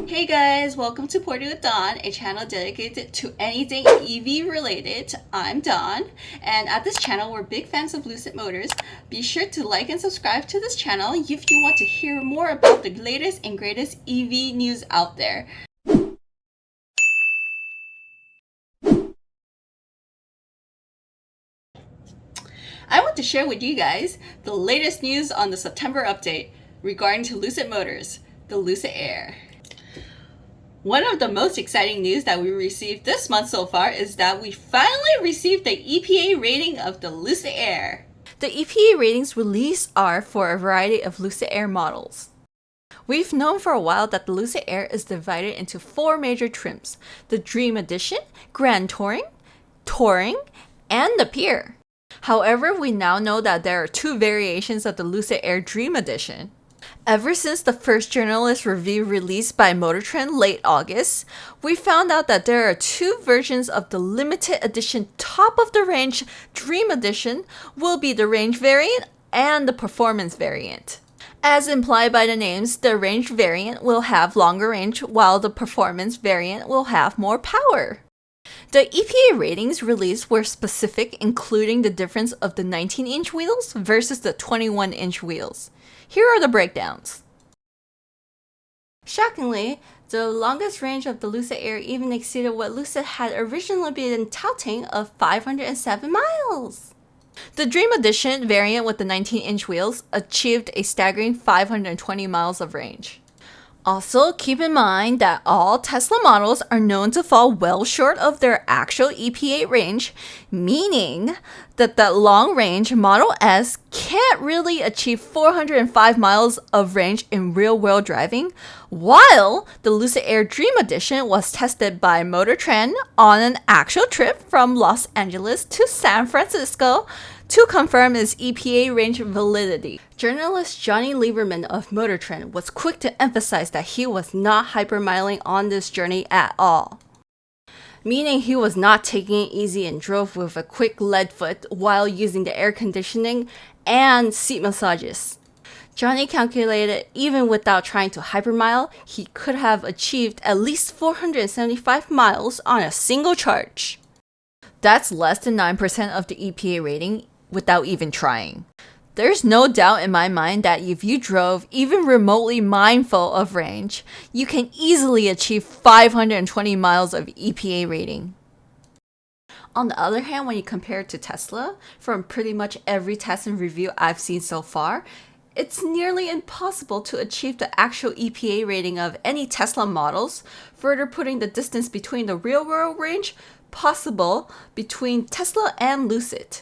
Hey guys, welcome to Porty with Dawn, a channel dedicated to anything EV related. I'm Dawn, and at this channel we're big fans of Lucid Motors. Be sure to like and subscribe to this channel if you want to hear more about the latest and greatest EV news out there. I want to share with you guys the latest news on the September update regarding to Lucid Motors, the Lucid Air. One of the most exciting news that we received this month so far is that we finally received the EPA rating of the Lucid Air. The EPA ratings released are for a variety of Lucid Air models. We've known for a while that the Lucid Air is divided into 4 major trims: the Dream Edition, Grand Touring, Touring, and the Pure. However, we now know that there are 2 variations of the Lucid Air Dream Edition. Ever since the first journalist review released by Motor Trend late August, we found out that there are 2 versions of the limited edition top of the range Dream Edition will be the range variant and the performance variant. As implied by the names, the range variant will have longer range while the performance variant will have more power. The EPA ratings released were specific, including the difference of the 19-inch wheels versus the 21-inch wheels. Here are the breakdowns. Shockingly, the longest range of the Lucid Air even exceeded what Lucid had originally been touting of 507 miles. The Dream Edition variant with the 19-inch wheels achieved a staggering 520 miles of range. Also, keep in mind that all Tesla models are known to fall well short of their actual EPA range, meaning that the long-range Model S can't really achieve 405 miles of range in real-world driving, while the Lucid Air Dream Edition was tested by Motor Trend on an actual trip from Los Angeles to San Francisco to confirm its EPA range validity. Journalist Johnny Lieberman of Motor Trend was quick to emphasize that he was not hypermiling on this journey at all, meaning he was not taking it easy and drove with a quick lead foot while using the air conditioning and seat massages. Johnny calculated even without trying to hypermile, he could have achieved at least 475 miles on a single charge. That's less than 9% of the EPA rating without even trying. There's no doubt in my mind that if you drove even remotely mindful of range, you can easily achieve 520 miles of EPA rating. On the other hand, when you compare it to Tesla, from pretty much every test and review I've seen so far, it's nearly impossible to achieve the actual EPA rating of any Tesla models, further putting the distance between the real-world range possible between Tesla and Lucid.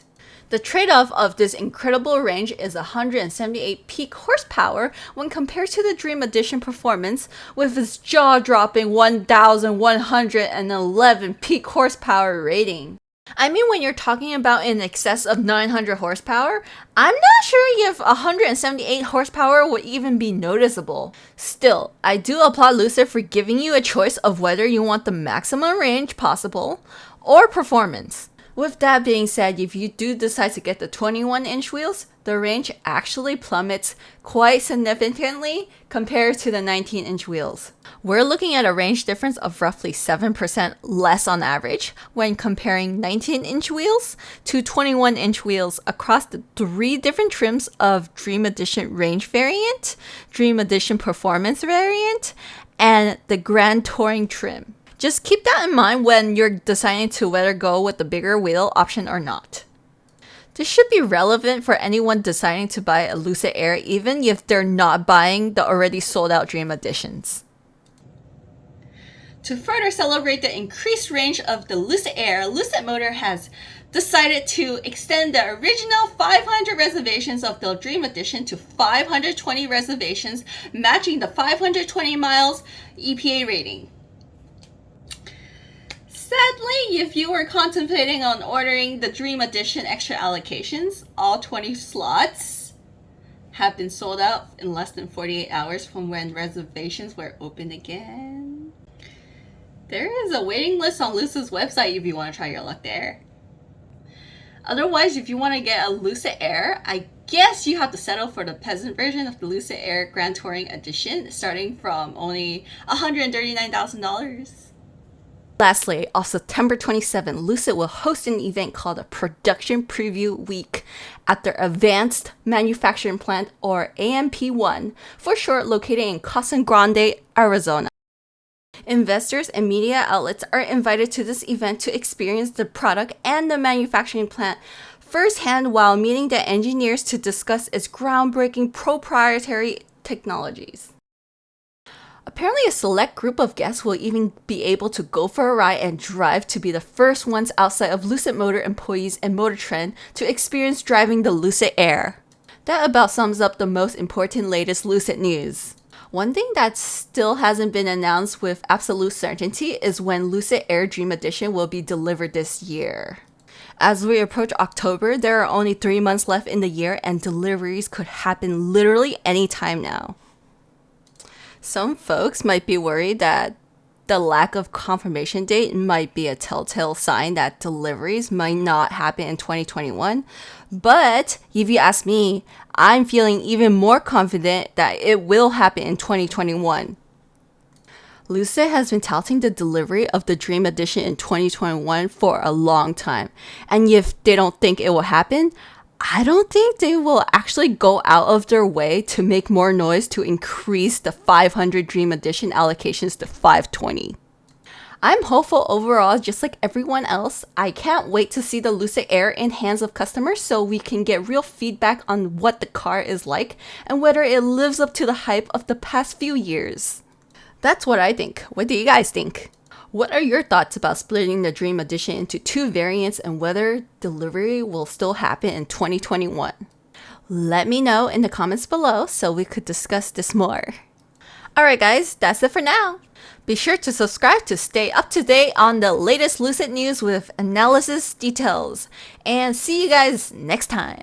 The trade-off of this incredible range is 178 peak horsepower when compared to the Dream Edition performance with its jaw-dropping 1,111 peak horsepower rating. I mean, when you're talking about in excess of 900 horsepower, I'm not sure if 178 horsepower would even be noticeable. Still, I do applaud Lucid for giving you a choice of whether you want the maximum range possible or performance. With that being said, if you do decide to get the 21-inch wheels, the range actually plummets quite significantly compared to the 19-inch wheels. We're looking at a range difference of roughly 7% less on average when comparing 19-inch wheels to 21-inch wheels across the 3 different trims of Dream Edition Range variant, Dream Edition Performance variant, and the Grand Touring trim. Just keep that in mind when you're deciding to whether go with the bigger wheel option or not. This should be relevant for anyone deciding to buy a Lucid Air even if they're not buying the already sold out Dream Editions. To further celebrate the increased range of the Lucid Air, Lucid Motor has decided to extend the original 500 reservations of the Dream Edition to 520 reservations, matching the 520 miles EPA rating. Sadly, if you were contemplating on ordering the Dream Edition extra allocations, all 20 slots have been sold out in less than 48 hours from when reservations were open again. There is a waiting list on Lucid's website if you want to try your luck there. Otherwise, if you want to get a Lucid Air, I guess you have to settle for the peasant version of the Lucid Air Grand Touring Edition, starting from only $139,000. Lastly, on September 27, Lucid will host an event called a Production Preview Week at their Advanced Manufacturing Plant, or AMP1, for short, located in Casa Grande, Arizona. Investors and media outlets are invited to this event to experience the product and the manufacturing plant firsthand while meeting the engineers to discuss its groundbreaking proprietary technologies. Apparently, a select group of guests will even be able to go for a ride and drive to be the first ones outside of Lucid Motor employees and Motor Trend to experience driving the Lucid Air. That about sums up the most important latest Lucid news. One thing that still hasn't been announced with absolute certainty is when Lucid Air Dream Edition will be delivered this year. As we approach October, there are only 3 months left in the year and deliveries could happen literally anytime now. Some folks might be worried that the lack of confirmation date might be a telltale sign that deliveries might not happen in 2021. But if you ask me, I'm feeling even more confident that it will happen in 2021. Lucid has been touting the delivery of the Dream Edition in 2021 for a long time. And if they don't think it will happen, I don't think they will actually go out of their way to make more noise to increase the 500 Dream Edition allocations to 520. I'm hopeful overall, just like everyone else. I can't wait to see the Lucid Air in hands of customers so we can get real feedback on what the car is like and whether it lives up to the hype of the past few years. That's what I think. What do you guys think? What are your thoughts about splitting the Dream Edition into 2 variants and whether delivery will still happen in 2021? Let me know in the comments below so we could discuss this more. Alright guys, that's it for now. Be sure to subscribe to stay up to date on the latest Lucid news with analysis details. And see you guys next time.